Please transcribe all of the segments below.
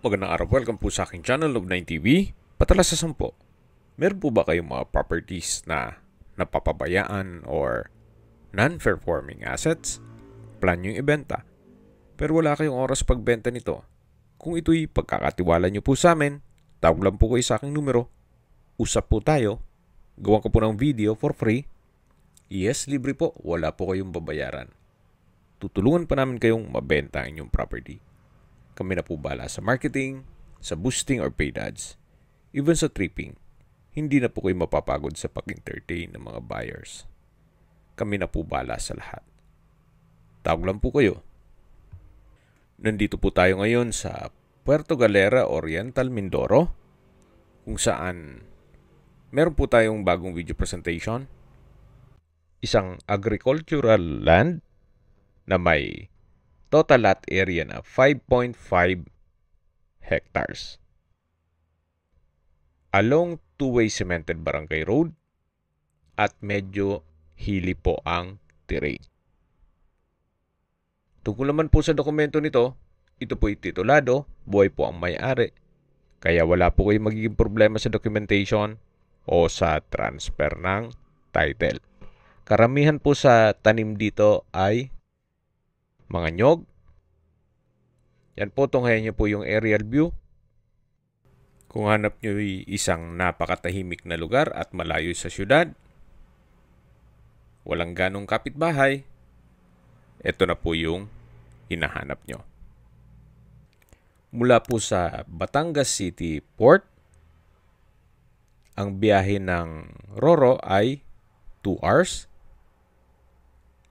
Magandang araw. Welcome po sa aking channel, Log9TV. Patala sa 10. Meron po ba kayong mga properties na napapabayaan or non-performing assets? Plan nyo yung ibenta. Pero wala kayong oras pagbenta nito. Kung ito'y pagkakatiwala nyo po sa amin, tawag lang po kayo sa aking numero. Usap po tayo. Gawan ko po ng video for free. Yes, libre po. Wala po kayong babayaran. Tutulungan pa namin kayong mabenta ang inyong property. Kami na po bala sa marketing, sa boosting or paid ads, even sa tripping. Hindi na po kayo mapapagod sa pag-entertain ng mga buyers. Kami na po bala sa lahat. Tawag lang po kayo. Nandito po tayo ngayon sa Puerto Galera, Oriental, Mindoro, kung saan meron po tayong bagong video presentation. Isang agricultural land na may total lot area na 5.5 hectares. Along two-way cemented barangay road at medyo hilly po ang terrain. Tungkol naman po sa dokumento nito, ito po'y titulado, buhay po ang may-ari. Kaya wala po kayong magiging problema sa documentation o sa transfer ng title. Karamihan po sa tanim dito ay mga nyog. Yan po, tunghayan nyo po yung aerial view. Kung hanap nyo isang napakatahimik na lugar at malayo sa syudad, walang ganong kapitbahay, ito na po yung hinahanap nyo. Mula po sa Batangas City Port, ang biyahe ng Roro ay 2 hours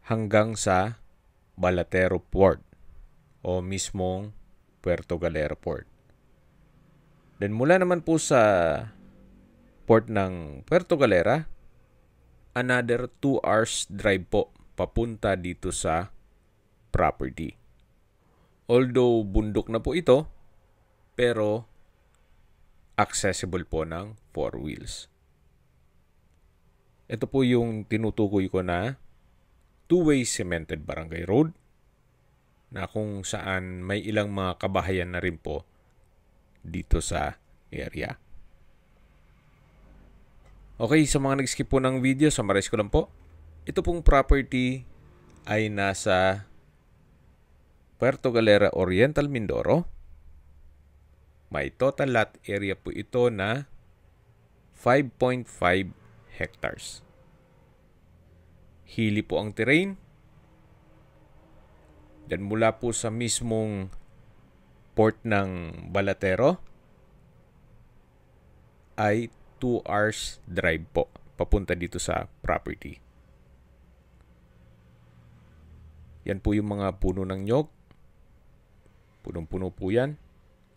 hanggang sa Balatero Port o mismong Puerto Galera Port. Then mula naman po sa port ng Puerto Galera, another 2 hours drive po papunta dito sa property. Although bundok na po ito, pero accessible po ng 4 wheels. Ito po yung tinutukoy ko na two-way cemented barangay road na kung saan may ilang mga kabahayan na rin po dito sa area. Okay, sa mga nag-skip po ng video, summarize ko lang po. Ito pong property ay nasa Puerto Galera, Oriental, Mindoro. May total lot area po ito na 5.5 hectares. Hilly po ang terrain. Then mula po sa mismong port ng Balatero ay 2 hours drive po papunta dito sa property. Yan po yung mga puno ng nyog. Punong-puno po yan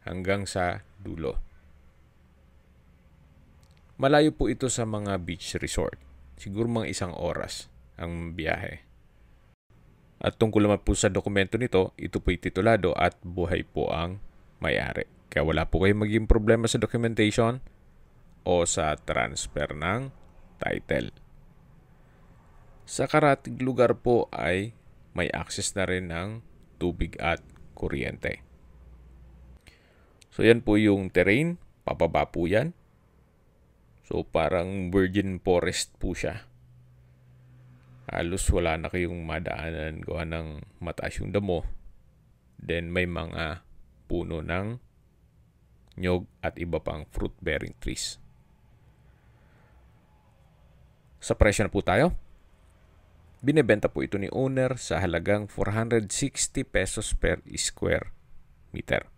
hanggang sa dulo. Malayo po ito sa mga beach resort. Siguro mga 1 oras ang biyahe. At tungkol naman po sa dokumento nito, ito po'y titulado at buhay po ang may-ari. Kaya wala po kayong maging problema sa documentation o sa transfer ng title. Sa karatig lugar po ay may access na rin ng tubig at kuryente. So yan po yung terrain, pababa po yan. So parang virgin forest po siya. Halos wala na kayong madaanan gawa ng mataas yung damo. Then may mga puno ng nyog at iba pang fruit-bearing trees. Sa presyo na po tayo. Binebenta po ito ni owner sa halagang 460 pesos per square meter.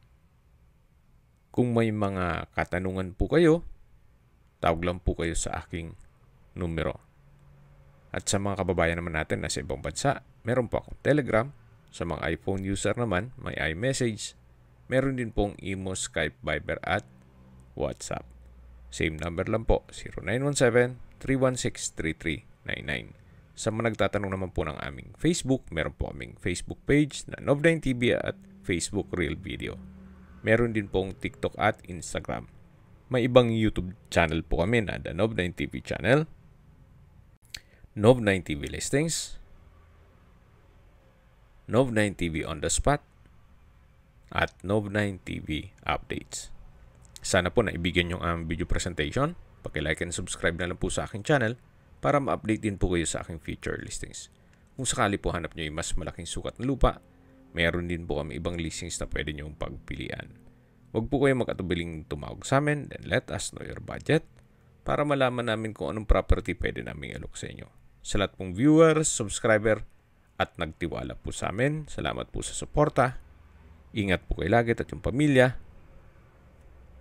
Kung may mga katanungan po kayo, tawag lang po kayo sa aking numero. At sa mga kababayan naman natin na sa ibang bansa, meron po akong Telegram. Sa mga iPhone user naman, may iMessage. Meron din pong Imo, Skype, Viber at WhatsApp. Same number lang po, 0917-316-3399. Sa mga nagtatanong naman po ng aming Facebook, meron po aming Facebook page na Nov9TV at Facebook Real Video. Meron din pong TikTok at Instagram. May ibang YouTube channel po kami na The Nov9TV channel, Nov9TV Listings, Nov9TV On The Spot, at Nov9 TV Updates. Sana po naibigyan yung ang video presentation. Paki-like and subscribe na lang po sa aking channel para ma-update din po kayo sa aking future listings. Kung sakali po hanap nyo yung mas malaking sukat na lupa, mayroon din po kami ibang listings na pwede nyong pagpilian. Huwag po kayo mag-atubiling tumawag sa amin, then let us know your budget para malaman namin kung anong property pwede namin alok sa inyo. Sa lahat pong viewers, subscriber, at nagtiwala po sa amin, salamat po sa suporta. Ingat po kayo lagi at yung pamilya.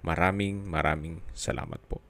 Maraming salamat po.